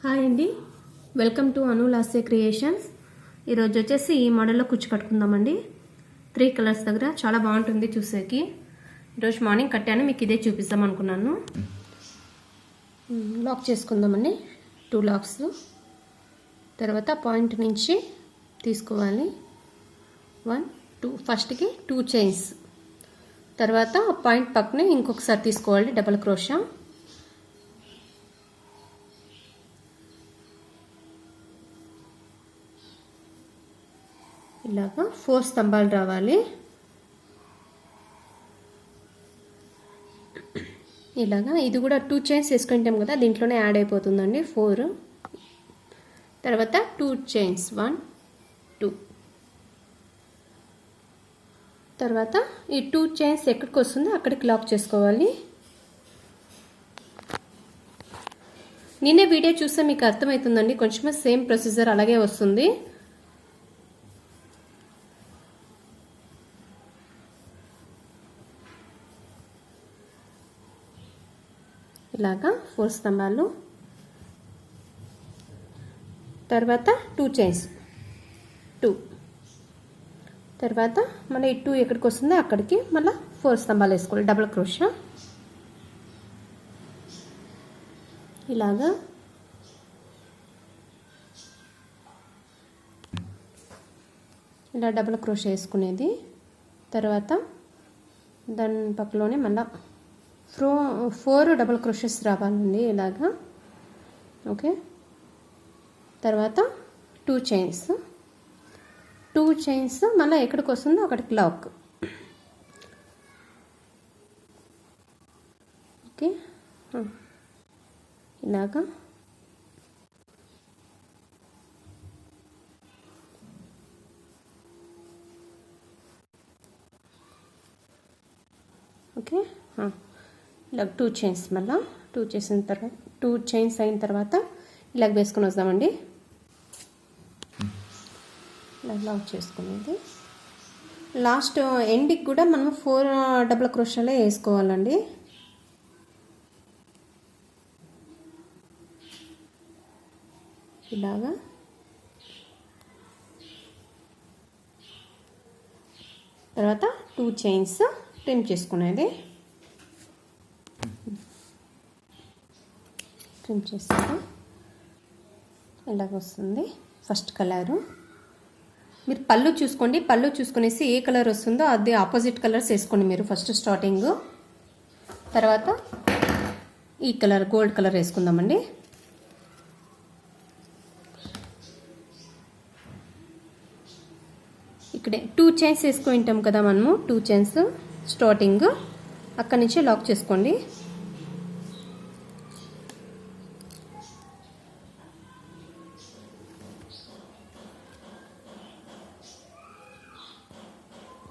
Hi అండి, welcome to Anu Lasya creations. ఈరోజు వచ్చేసి ఈ మోడల్లో కుచ్చు కట్టుకుందామండి. 3 కలర్స్ దగ్గర చాలా బాగుంటుంది చూసేకి. ఈరోజు మార్నింగ్ కట్టాను, మీకు ఇదే చూపిస్తాం అనుకున్నాను. లాక్ చేసుకుందామండి. 2 లాక్స్. తర్వాత పాయింట్ నుంచి తీసుకోవాలి. 1 2 ఫస్ట్కి 2 చైన్స్. తర్వాత పాయింట్ పక్కనే ఇంకొకసారి తీసుకోవాలి డబల్ క్రోషా. ఇలాగా 4 స్తంభాలు రావాలి. ఇలాగా ఇది కూడా 2 చైన్స్ వేసుకుంటాం కదా, దీంట్లోనే యాడ్ అయిపోతుందండి 4. తర్వాత 2 చైన్స్ 1 2. తర్వాత ఈ 2 చైన్స్ ఎక్కడికి వస్తుందో అక్కడికి లాక్ చేసుకోవాలి. నేనే వీడియో చూస్తే మీకు అర్థమవుతుందండి, కొంచెం సేమ్ ప్రొసీజర్ అలాగే వస్తుంది. ఇలాగా 4 స్తంభాలు. తర్వాత 2 చైన్స్ 2. తర్వాత మళ్ళీ 2 ఎక్కడికి వస్తుందో అక్కడికి మళ్ళీ 4 స్తంభాలు వేసుకోవాలి డబుల్ క్రోషా. ఇలాగా ఇలా డబుల్ క్రోషా వేసుకునేది. తర్వాత దాని పక్కలోనే మళ్ళీ 4 డబుల్ క్రోషెస్ రావాలండి ఇలాగా. ఓకే. తర్వాత 2 చైన్స్ మళ్ళీ ఎక్కడికి వస్తుందో అక్కడికి లాక్. ఓకే. ఇలాగా ఓకే. ఇలా 2 చైన్స్ మళ్ళీ 2 చేసిన తర్వాత 2 చైన్స్ అయిన తర్వాత ఇలాగ వేసుకొని వద్దామండి. ఇలా లాక్ చేసుకునేది. లాస్ట్ ఎండ్కి కూడా మనం 4 డబుల్ క్రోషాలే వేసుకోవాలండి. ఇలాగా తర్వాత 2 చైన్స్ ట్రిమ్ చేసుకునేది. ట్రిమ్ చేస్తాను. ఇలాగ వస్తుంది ఫస్ట్ కలరు. మీరు పళ్ళు చూసుకోండి, పళ్ళు చూసుకునేసి ఏ కలర్ వస్తుందో అది ఆపోజిట్ కలర్స్ వేసుకోండి మీరు ఫస్ట్ స్టార్టింగ్. తర్వాత ఈ కలర్ గోల్డ్ కలర్ వేసుకుందామండి. ఇక్కడే 2 చైన్స్ వేసుకుంటాం కదా మనము, 2 చైన్స్ స్టార్టింగ్ అక్కడి నుంచి లాక్ చేసుకోండి.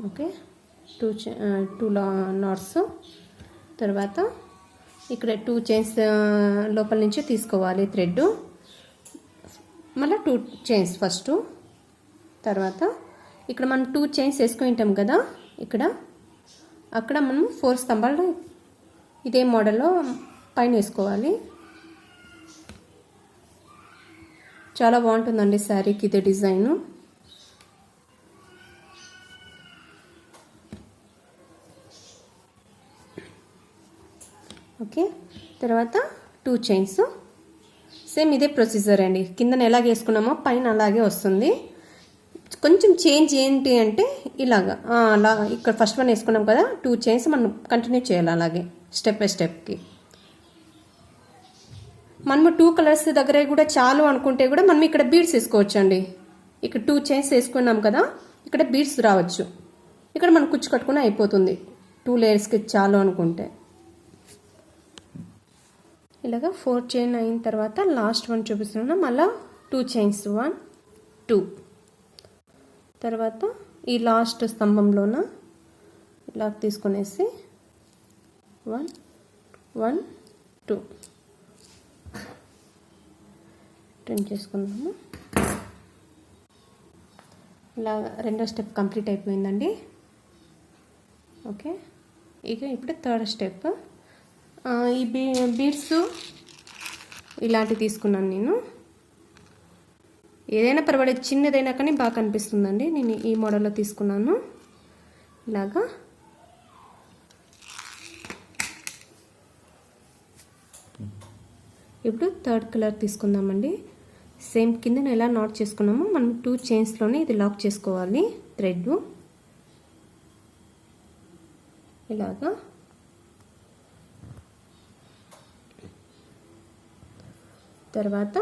ఓకే. 2 నాట్స్. తర్వాత ఇక్కడ 2 చైన్స్ లోపల నుంచి తీసుకోవాలి థ్రెడ్. మళ్ళీ 2 చైన్స్ ఫస్ట్. తర్వాత ఇక్కడ మనం 2 చైన్స్ వేసుకుంటాం కదా, అక్కడ మనం 4 స్తంభాలు ఇదే మోడల్లో పైన వేసుకోవాలి. చాలా బాగుంటుందండి శారీకి ఇదే డిజైను. ఓకే. తర్వాత 2 చైన్స్ సేమ్ ఇదే ప్రొసీజర్ అండి. కిందన ఎలాగ వేసుకున్నామో పైన అలాగే వస్తుంది. కొంచెం చేంజ్ ఏంటి అంటే ఇలాగా అలా ఇక్కడ ఫస్ట్ 1 వేసుకున్నాం కదా, 2 చైన్స్ మనం కంటిన్యూ చేయాలి అలాగే స్టెప్ బై స్టెప్కి. మనము 2 కలర్స్ దగ్గర కూడా చాలు అనుకుంటే కూడా మనం ఇక్కడ బీడ్స్ వేసుకోవచ్చు అండి. ఇక్కడ 2 చైన్స్ వేసుకున్నాం కదా, ఇక్కడ బీడ్స్ రావచ్చు. ఇక్కడ మనం కుచ్చు కట్టుకుని అయిపోతుంది 2 లేయర్స్కి చాలు అనుకుంటే. ఇలాగా 4 చైన్ అయిన తర్వాత లాస్ట్ 1 చూపిస్తున్నాను. మళ్ళీ 2 చైన్స్ 1 2. తర్వాత ఈ లాస్ట్ స్తంభంలోన ఇలా తీసుకునేసి 1 1 2 ట్రిమ్ చేసుకుందాము. ఇలా రెండో స్టెప్ కంప్లీట్ అయిపోయిందండి. ఓకే. ఇక ఇప్పుడు థర్డ్ స్టెప్. ఈ బీడ్స్ ఇలాంటి తీసుకున్నాను నేను. ఏదైనా పర్వాలేదు, చిన్నదైనా కానీ బాగా కనిపిస్తుందండి. నేను ఈ మోడల్లో తీసుకున్నాను. ఇలాగా ఇప్పుడు థర్డ్ కలర్ తీసుకుందామండి. సేమ్ కింద ఎలా నాట్ చేసుకున్నామో మనం 2 చైన్స్లోనే ఇది లాక్ చేసుకోవాలి. థ్రెడ్ ఇలాగా తర్వాత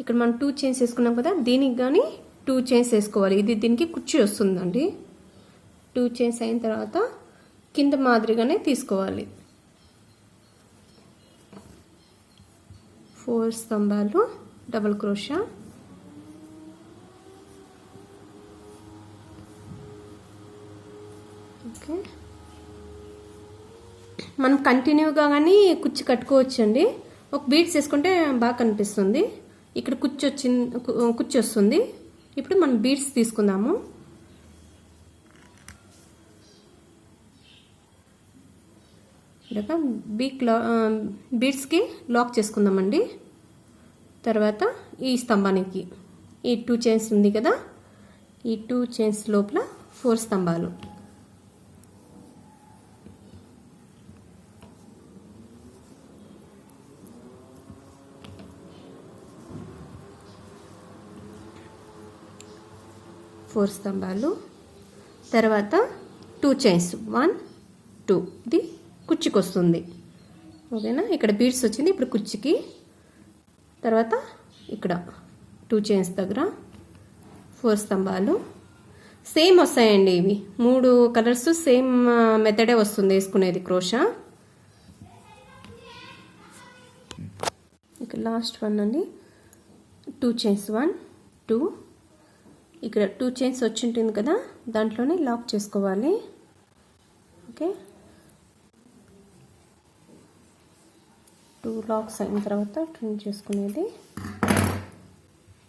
ఇక్కడ మనం 2 చైన్స్ వేసుకున్నాం కదా, దీనికి కానీ 2 చైన్స్ వేసుకోవాలి. ఇది దీనికి కుర్చీ వస్తుందండి. 2 చైన్స్ అయిన తర్వాత కింద మాదిరిగానే తీసుకోవాలి. 4 స్తంభాలు డబుల్ క్రోషా, ఓకే. మనం కంటిన్యూగా కానీ కుర్చీ కట్టుకోవచ్చండి. ఒక బీడ్స్ వేసుకుంటే బాగా కనిపిస్తుంది. ఇక్కడ కుర్చీ వస్తుంది. ఇప్పుడు మనం బీడ్స్ తీసుకుందాము. ఇలాగా బీడ్స్కి లాక్ చేసుకుందామండి. తర్వాత ఈ స్తంభానికి ఈ 2 చైన్స్ ఉంది కదా, ఈ 2 చైన్స్ లోపల 4 స్తంభాలు. తర్వాత 2 చైన్స్ 1 2 ఇది కుర్చీకి వస్తుంది, ఓకేనా. ఇక్కడ బీడ్స్ వచ్చింది. ఇప్పుడు కుర్చీకి తర్వాత ఇక్కడ 2 చైన్స్ దగ్గర 4 స్తంభాలు సేమ్ వస్తాయండి. ఇవి 3 కలర్స్ సేమ్ మెథడే వస్తుంది వేసుకునేది క్రోషా. ఇక్కడ లాస్ట్ వన్ అండి. 2 చైన్స్ 1 2 ఇక్కడ 2 చైన్స్ వచ్చి ఉంటుంది కదా, దాంట్లోనే లాక్ చేసుకోవాలి, ఓకే. 2 లాక్స్ అయిన తర్వాత ట్రిమ్ చేసుకునేది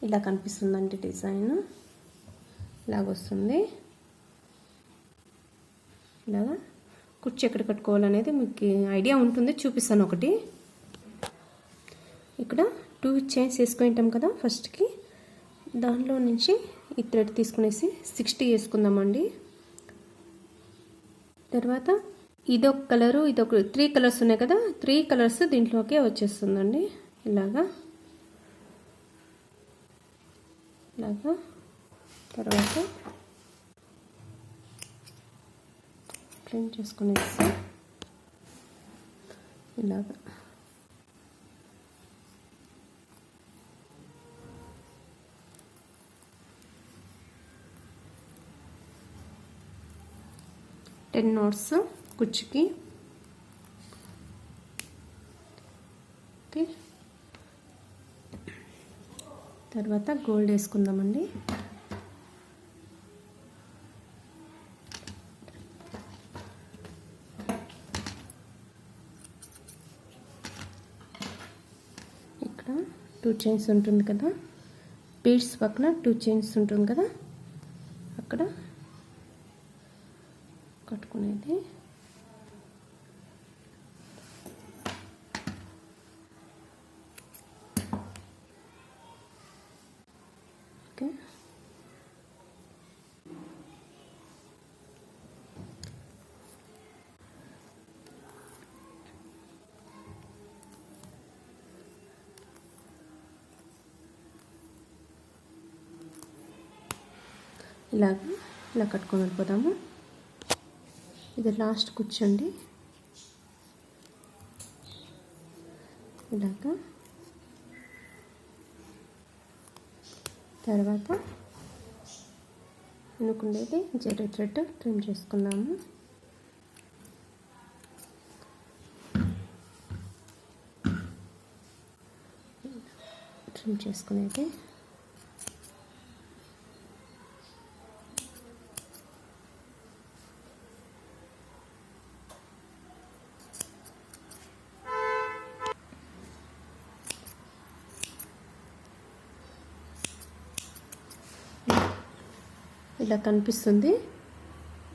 ఇలా కనిపిస్తుందండి. డిజైన్ ఇలాగొస్తుంది. ఇలాగా కుర్చీ ఎక్కడ కట్టుకోవాలనేది మీకు ఐడియా ఉంటుంది, చూపిస్తాను ఒకటి. ఇక్కడ 2 చైన్స్ వేసుకుంటాం కదా ఫస్ట్కి, దానిలో నుంచి ఈ థ్రెడ్ తీసుకునేసి 60 వేసుకుందామండి. తర్వాత ఇదొక కలరు, ఇదొక 3 కలర్స్ ఉన్నాయి కదా, 3 కలర్స్ దీంట్లోకే వచ్చేస్తుందండి. ఇలాగా తర్వాత క్లీన్ చేసుకునేసి ఇలాగా టెన్ నోట్స్ కుర్చీకి, ఓకే. తర్వాత గోల్డ్ వేసుకుందామండి. ఇక్కడ 2 చైన్స్ ఉంటుంది కదా, బీడ్స్ పక్కన 2 చైన్స్ ఉంటుంది కదా, అక్కడ కట్టుకునేది. ఓకే, ఇలా కట్టుకొని వెళ్ళిపోదాము. ఇది లాస్ట్ కూర్చోండి. ఇలాగా తర్వాత అనుకుండేది జరీ థ్రెడ్ ట్రిమ్ చేసుకున్నాము. ట్రిమ్ చేసుకునేది ఇలా కనిపిస్తుంది.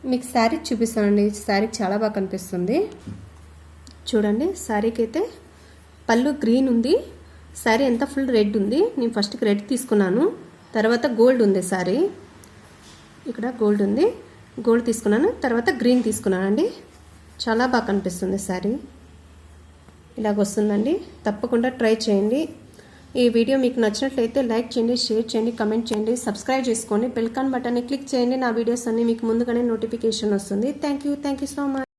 మీకు శారీ చూపిస్తానండి. శారీ చాలా బాగా కనిపిస్తుంది చూడండి. శారీకి అయితే పళ్ళు గ్రీన్ ఉంది, శారీ అంతా ఫుల్ రెడ్ ఉంది. నేను ఫస్ట్కి రెడ్ తీసుకున్నాను, తర్వాత గోల్డ్ ఉంది శారీ, ఇక్కడ గోల్డ్ ఉంది, గోల్డ్ తీసుకున్నాను, తర్వాత గ్రీన్ తీసుకున్నానండి. చాలా బాగా కనిపిస్తుంది శారీ. ఇలాగ వస్తుందండి. తప్పకుండా ట్రై చేయండి. ఈ వీడియో మీకు నచ్చినట్లయితే లైక్ చేయండి, షేర్ చేయండి, కమెంట్ చేయండి, సబ్స్క్రైబ్ చేసుకోండి, బెల్ ఐకాన్ బటన్ని క్లిక్ చేయండి. నా వీడియోస్ అన్నీ మీకు ముందుగానే నోటిఫికేషన్ వస్తుంది. Thank you so much.